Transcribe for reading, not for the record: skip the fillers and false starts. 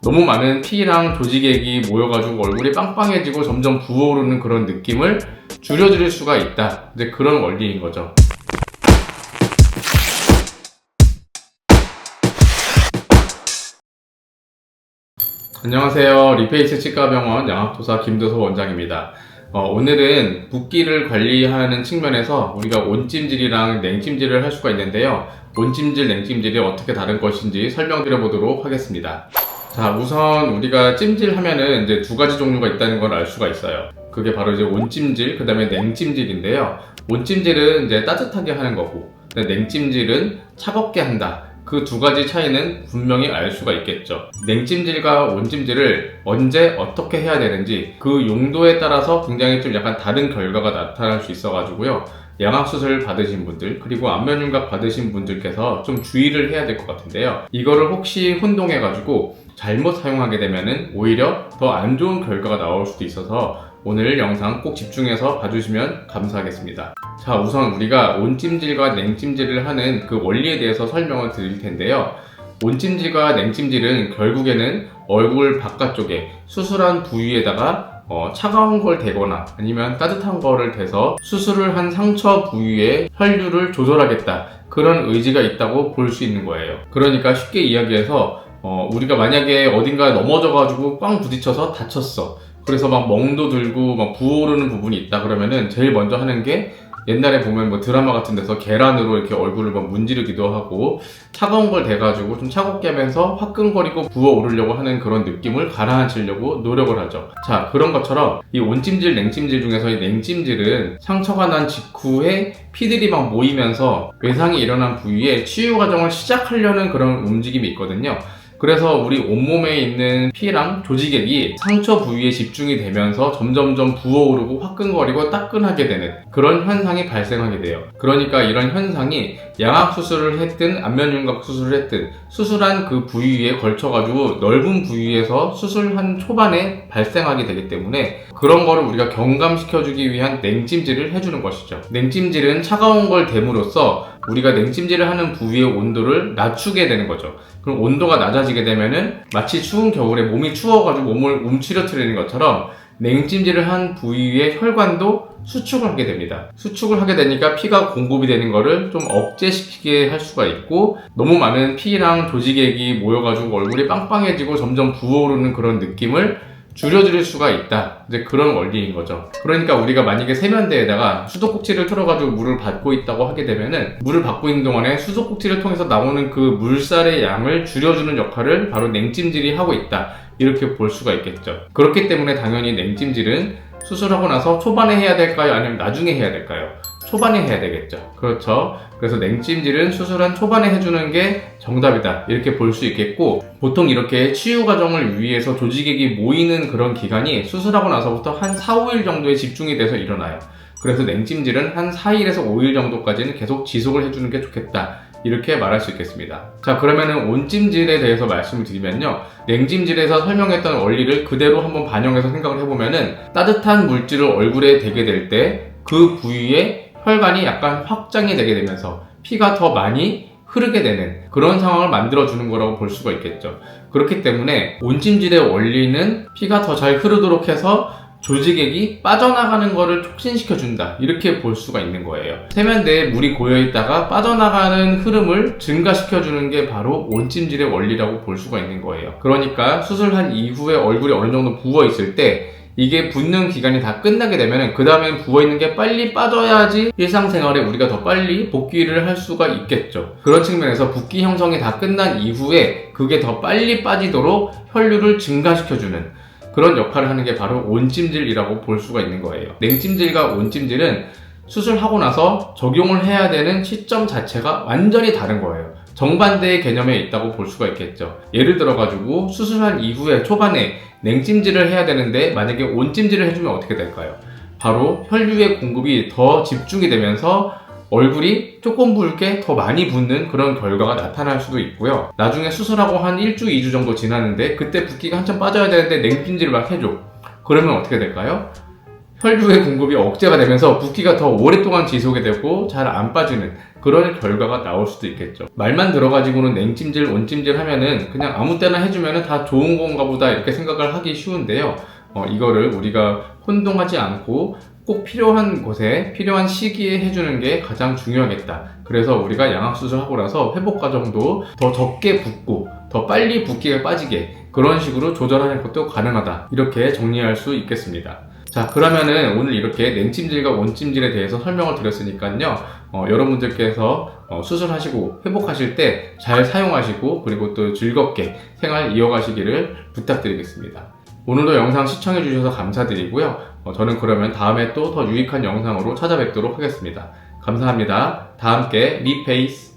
너무 많은 피랑 조직액이 모여가지고 얼굴이 빵빵해지고 점점 부어오르는 그런 느낌을 줄여드릴 수가 있다. 이제 그런 원리인 거죠. 안녕하세요. 리페이스 치과병원 양악도사 김도서 원장입니다. 오늘은 붓기를 관리하는 측면에서 우리가 온찜질이랑 냉찜질을 할 수가 있는데요. 온찜질, 냉찜질이 어떻게 다른 것인지 설명드려 보도록 하겠습니다. 자, 우선 우리가 찜질하면은 이제 두 가지 종류가 있다는 걸 알 수가 있어요. 그게 바로 이제 온찜질, 그 다음에 냉찜질인데요. 온찜질은 이제 따뜻하게 하는 거고, 냉찜질은 차갑게 한다. 그 두 가지 차이는 분명히 알 수가 있겠죠. 냉찜질과 온찜질을 언제 어떻게 해야 되는지 그 용도에 따라서 굉장히 좀 약간 다른 결과가 나타날 수 있어가지고요. 양악수술 받으신 분들 그리고 안면윤곽 받으신 분들께서 좀 주의를 해야 될 것 같은데요. 이거를 혹시 혼동해가지고 잘못 사용하게 되면은 오히려 더 안 좋은 결과가 나올 수도 있어서 오늘 영상 꼭 집중해서 봐주시면 감사하겠습니다. 자, 우선 우리가 온찜질과 냉찜질을 하는 그 원리에 대해서 설명을 드릴 텐데요. 온찜질과 냉찜질은 결국에는 얼굴 바깥쪽에 수술한 부위에다가 차가운 걸 대거나 아니면 따뜻한 거를 대서 수술을 한 상처 부위의 혈류를 조절하겠다, 그런 의지가 있다고 볼 수 있는 거예요. 그러니까 쉽게 이야기해서 우리가 만약에 어딘가 넘어져가지고 꽝 부딪혀서 다쳤어. 그래서 막 멍도 들고 막 부어오르는 부분이 있다 그러면은 제일 먼저 하는 게, 옛날에 보면 뭐 드라마 같은 데서 계란으로 이렇게 얼굴을 막 문지르기도 하고 차가운 걸 대가지고 좀 차갑게 하면서 화끈거리고 부어오르려고 하는 그런 느낌을 가라앉히려고 노력을 하죠. 자, 그런 것처럼 이 온찜질, 냉찜질 중에서 이 냉찜질은 상처가 난 직후에 피들이 막 모이면서 외상이 일어난 부위에 치유 과정을 시작하려는 그런 움직임이 있거든요. 그래서 우리 온몸에 있는 피랑 조직액이 상처 부위에 집중이 되면서 점점점 부어오르고 화끈거리고 따끈하게 되는 그런 현상이 발생하게 돼요. 그러니까 이런 현상이 양악수술을 했든 안면윤곽 수술을 했든 수술한 그 부위에 걸쳐가지고 넓은 부위에서 수술한 초반에 발생하게 되기 때문에 그런 거를 우리가 경감시켜주기 위한 냉찜질을 해주는 것이죠. 냉찜질은 차가운 걸 댐으로써 우리가 냉찜질을 하는 부위의 온도를 낮추게 되는 거죠. 그럼 온도가 낮아지게 되면은 마치 추운 겨울에 몸이 추워가지고 몸을 움츠러뜨리는 것처럼 냉찜질을 한 부위의 혈관도 수축을 하게 됩니다. 수축을 하게 되니까 피가 공급이 되는 거를 좀 억제시키게 할 수가 있고, 너무 많은 피랑 조직액이 모여가지고 얼굴이 빵빵해지고 점점 부어오르는 그런 느낌을 줄여드릴 수가 있다. 이제 그런 원리인 거죠. 그러니까 우리가 만약에 세면대에다가 수도꼭지를 틀어가지고 물을 받고 있다고 하게 되면은 물을 받고 있는 동안에 수도꼭지를 통해서 나오는 그 물살의 양을 줄여주는 역할을 바로 냉찜질이 하고 있다, 이렇게 볼 수가 있겠죠. 그렇기 때문에 당연히 냉찜질은 수술하고 나서 초반에 해야 될까요? 아니면 나중에 해야 될까요? 초반에 해야 되겠죠. 그렇죠. 그래서 냉찜질은 수술한 초반에 해주는 게 정답이다, 이렇게 볼 수 있겠고, 보통 이렇게 치유 과정을 위해서 조직액이 모이는 그런 기간이 수술하고 나서부터 한 4, 5일 정도에 집중이 돼서 일어나요. 그래서 냉찜질은 한 4일에서 5일 정도까지는 계속 지속을 해주는 게 좋겠다, 이렇게 말할 수 있겠습니다. 자, 그러면은 온찜질에 대해서 말씀을 드리면요. 냉찜질에서 설명했던 원리를 그대로 한번 반영해서 생각을 해보면은, 따뜻한 물질을 얼굴에 대게 될 때 그 부위에 혈관이 약간 확장이 되게 되면서 피가 더 많이 흐르게 되는 그런 상황을 만들어주는 거라고 볼 수가 있겠죠. 그렇기 때문에 온찜질의 원리는 피가 더 잘 흐르도록 해서 조직액이 빠져나가는 거를 촉진시켜준다, 이렇게 볼 수가 있는 거예요. 세면대에 물이 고여있다가 빠져나가는 흐름을 증가시켜주는 게 바로 온찜질의 원리라고 볼 수가 있는 거예요. 그러니까 수술한 이후에 얼굴이 어느 정도 부어있을 때 이게 붓는 기간이 다 끝나게 되면은 그 다음엔 부어있는 게 빨리 빠져야지 일상생활에 우리가 더 빨리 복귀를 할 수가 있겠죠. 그런 측면에서 붓기 형성이 다 끝난 이후에 그게 더 빨리 빠지도록 혈류를 증가시켜주는 그런 역할을 하는 게 바로 온찜질이라고 볼 수가 있는 거예요. 냉찜질과 온찜질은 수술하고 나서 적용을 해야 되는 시점 자체가 완전히 다른 거예요. 정반대의 개념에 있다고 볼 수가 있겠죠. 예를 들어가지고 수술한 이후에 초반에 냉찜질을 해야 되는데 만약에 온찜질을 해주면 어떻게 될까요? 바로 혈류의 공급이 더 집중이 되면서 얼굴이 조금 붉게 더 많이 붓는 그런 결과가 나타날 수도 있고요. 나중에 수술하고 한 1주, 2주 정도 지났는데 그때 붓기가 한참 빠져야 되는데 냉찜질을 막 해줘. 그러면 어떻게 될까요? 혈류의 공급이 억제가 되면서 붓기가 더 오랫동안 지속이 되고 잘 안 빠지는 그런 결과가 나올 수도 있겠죠. 말만 들어가지고는 냉찜질, 온찜질 하면은 그냥 아무 때나 해주면은 다 좋은 건가 보다 이렇게 생각을 하기 쉬운데요. 이거를 우리가 혼동하지 않고 꼭 필요한 곳에 필요한 시기에 해주는 게 가장 중요하겠다. 그래서 우리가 양악수술하고 나서 회복 과정도 더 적게 붓고 더 빨리 붓기가 빠지게 그런 식으로 조절하는 것도 가능하다. 이렇게 정리할 수 있겠습니다. 자, 그러면은 오늘 이렇게 냉찜질과 온찜질에 대해서 설명을 드렸으니까요. 여러분들께서 수술하시고 회복하실 때 잘 사용하시고 그리고 또 즐겁게 생활 이어가시기를 부탁드리겠습니다. 오늘도 영상 시청해주셔서 감사드리고요. 저는 그러면 다음에 또 더 유익한 영상으로 찾아뵙도록 하겠습니다. 감사합니다. 다 함께 리페이스.